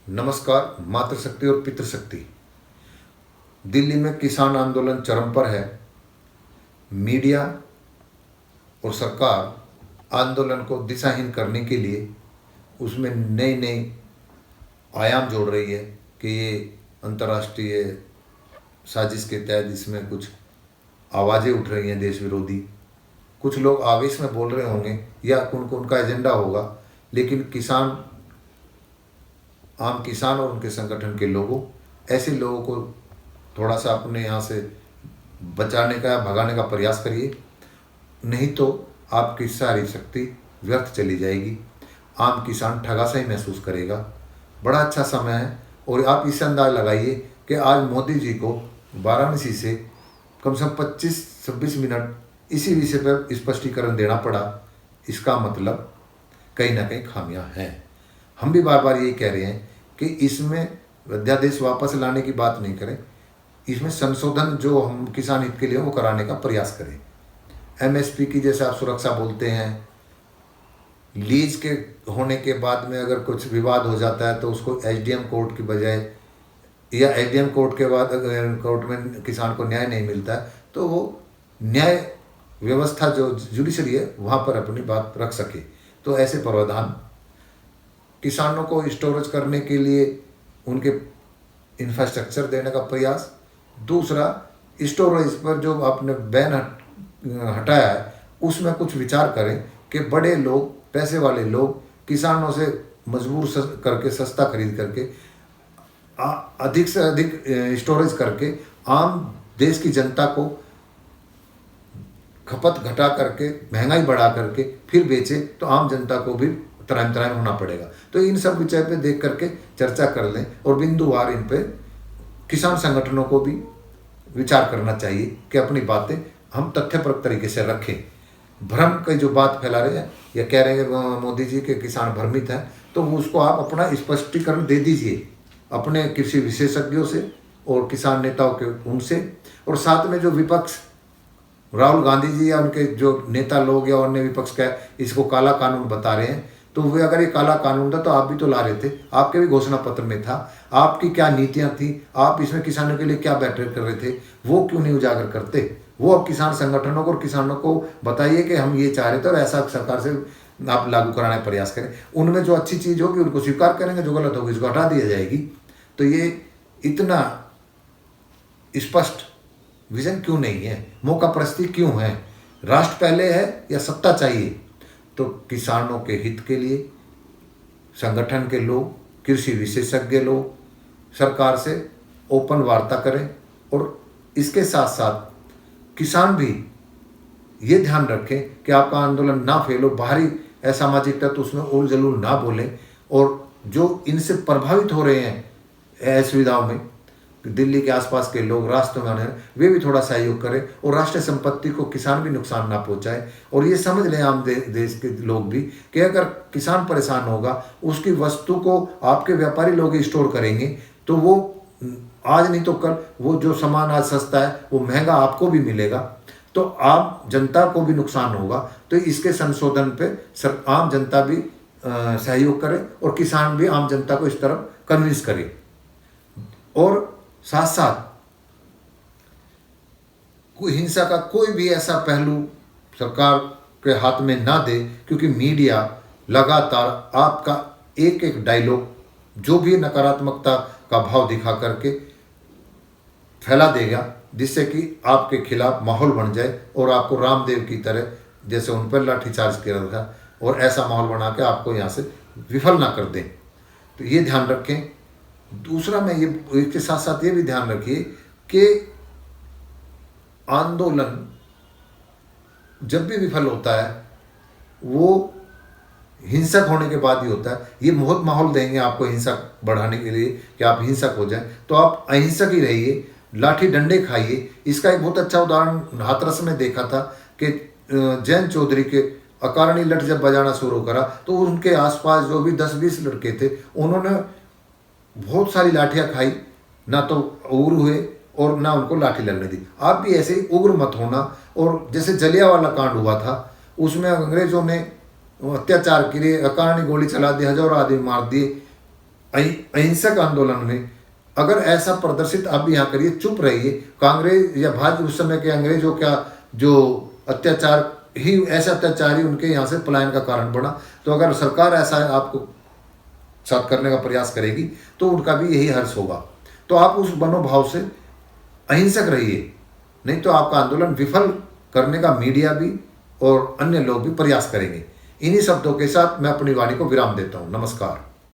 नमस्कार। मातृशक्ति और पितृशक्ति। दिल्ली में किसान आंदोलन चरम पर है। मीडिया और सरकार आंदोलन को दिशाहीन करने के लिए उसमें नए नए आयाम जोड़ रही है कि ये अंतर्राष्ट्रीय साजिश के तहत इसमें कुछ आवाज़ें उठ रही हैं देश विरोधी। कुछ लोग आवेश में बोल रहे होंगे या उनका एजेंडा होगा, लेकिन आम किसान और उनके संगठन के लोगों, ऐसे लोगों को थोड़ा सा अपने यहाँ से बचाने का, भगाने का प्रयास करिए, नहीं तो आपकी सारी शक्ति व्यर्थ चली जाएगी। आम किसान ठगा ही महसूस करेगा। बड़ा अच्छा समय है और आप इससे अंदाज लगाइए कि आज मोदी जी को वाराणसी से कम से कम 25-26 मिनट इसी विषय पर स्पष्टीकरण देना पड़ा। इसका मतलब कहीं ना कहीं खामियां हैं। हम भी बार बार यही कह रहे हैं कि इसमें अध्यादेश वापस लाने की बात नहीं करें, इसमें संशोधन जो हम किसान हित के लिए वो कराने का प्रयास करें। एमएसपी की जैसे आप सुरक्षा बोलते हैं, लीज के होने के बाद में अगर कुछ विवाद हो जाता है तो उसको एसडीएम कोर्ट की बजाय या एसडीएम कोर्ट के बाद अगर कोर्ट में किसान को न्याय नहीं मिलता है तो वो न्याय व्यवस्था जो जुडिशरी है वहाँ पर अपनी बात रख सके। तो ऐसे प्रावधान, किसानों को स्टोरेज करने के लिए उनके इंफ्रास्ट्रक्चर देने का प्रयास। दूसरा, स्टोरेज पर जो आपने बैन हटाया है उसमें कुछ विचार करें कि बड़े लोग, पैसे वाले लोग किसानों से मजबूर करके सस्ता खरीद करके अधिक से अधिक स्टोरेज करके आम देश की जनता को खपत घटा करके, महंगाई बढ़ा करके फिर बेचे तो आम जनता को भी त्राहिमाम होना पड़ेगा। तो इन सब विषय पे देख करके चर्चा कर लें और बिंदुवार इन पे किसान संगठनों को भी विचार करना चाहिए कि अपनी बातें हम तथ्यपरक तरीके से रखें। भ्रम की जो बात फैला रहे हैं या कह रहे हैं मोदी जी के किसान भ्रमित हैं, तो उसको आप अपना स्पष्टीकरण दे दीजिए अपने कृषि विशेषज्ञों से और किसान नेताओं के उनसे। और साथ में जो विपक्ष, राहुल गांधी जी या उनके जो नेता लोग या अन्य विपक्ष का इसको काला कानून बता रहे हैं, तो वे अगर ये काला कानून था तो आप भी तो ला रहे थे, आपके भी घोषणा पत्र में था। आपकी क्या नीतियां थी, आप इसमें किसानों के लिए क्या बैठक कर रहे थे, वो क्यों नहीं उजागर करते? वो अब किसान संगठनों को और किसानों को बताइए कि हम ये चाह रहे थे और ऐसा सरकार से आप लागू कराने का प्रयास करें। उनमें जो अच्छी चीज़ होगी उनको स्वीकार करेंगे, जो गलत होगी उसको हटा दिया जाएगी। तो ये इतना स्पष्ट विजन क्यों नहीं है? मौका प्रस्ती क्यों है? राष्ट्र पहले है या सत्ता चाहिए? तो किसानों के हित के लिए संगठन के लोग, कृषि विशेषज्ञ लोग सरकार से ओपन वार्ता करें और इसके साथ साथ किसान भी ये ध्यान रखें कि आपका आंदोलन ना फैलो, बाहरी असामाजिक तत्व उसमें उल जलूल ना बोलें। और जो इनसे प्रभावित हो रहे हैं असुविधाओं में, दिल्ली के आसपास के लोग रास्तों में आने, वे भी थोड़ा सहयोग करें और राष्ट्रीय संपत्ति को किसान भी नुकसान ना पहुंचाए। और ये समझ लें आम देश के लोग भी कि अगर किसान परेशान होगा, उसकी वस्तु को आपके व्यापारी लोग स्टोर करेंगे तो वो आज नहीं तो कल वो जो सामान आज सस्ता है वो महंगा आपको भी मिलेगा, तो आम जनता को भी नुकसान होगा। तो इसके संशोधन पे आम जनता भी सहयोग करे और किसान भी आम जनता को इस तरफ कन्विंस करे। और साथ साथ कोई हिंसा का कोई भी ऐसा पहलू सरकार के हाथ में ना दे, क्योंकि मीडिया लगातार आपका एक एक डायलॉग जो भी नकारात्मकता का भाव दिखा करके फैला देगा, जिससे कि आपके खिलाफ माहौल बन जाए और आपको रामदेव की तरह जैसे उन पर लाठीचार्ज किया था और ऐसा माहौल बना के आपको यहाँ से विफल ना कर दें। तो ये ध्यान रखें। दूसरा, मैं ये इसके साथ साथ ये भी ध्यान रखिए कि आंदोलन जब भी विफल होता है वो हिंसक होने के बाद ही होता है। ये बहुत माहौल देंगे आपको हिंसक बढ़ाने के लिए कि आप हिंसक हो जाएं, तो आप अहिंसक ही रहिए, लाठी डंडे खाइए। इसका एक बहुत अच्छा उदाहरण हाथरस में देखा था कि जैन चौधरी के अकारणी लठ जब बजाना शुरू करा तो उनके आसपास जो भी 10-20 लड़के थे उन्होंने बहुत सारी लाठियां खाई, ना तो उग्र हुए और ना उनको लाठी लगने दी। आप भी ऐसे ही उग्र मत होना। और जैसे जलियांवाला कांड हुआ था उसमें अंग्रेजों ने अत्याचार किए, अकारणी गोली चला दी, हजारों आदमी मार दिए, अहिंसक आंदोलन में अगर ऐसा प्रदर्शित आप भी यहाँ करिए, चुप रहिए। कांग्रेस या भाजपा उस समय के अंग्रेजों का जो अत्याचार ही, ऐसा अत्याचार ही उनके यहाँ से पलायन का कारण बना। तो अगर सरकार ऐसा आपको साथ करने का प्रयास करेगी तो उनका भी यही हर्ष होगा। तो आप उस मनोभाव से अहिंसक रहिए, नहीं तो आपका आंदोलन विफल करने का मीडिया भी और अन्य लोग भी प्रयास करेंगे। इन्हीं शब्दों के साथ मैं अपनी वाणी को विराम देता हूँ। नमस्कार।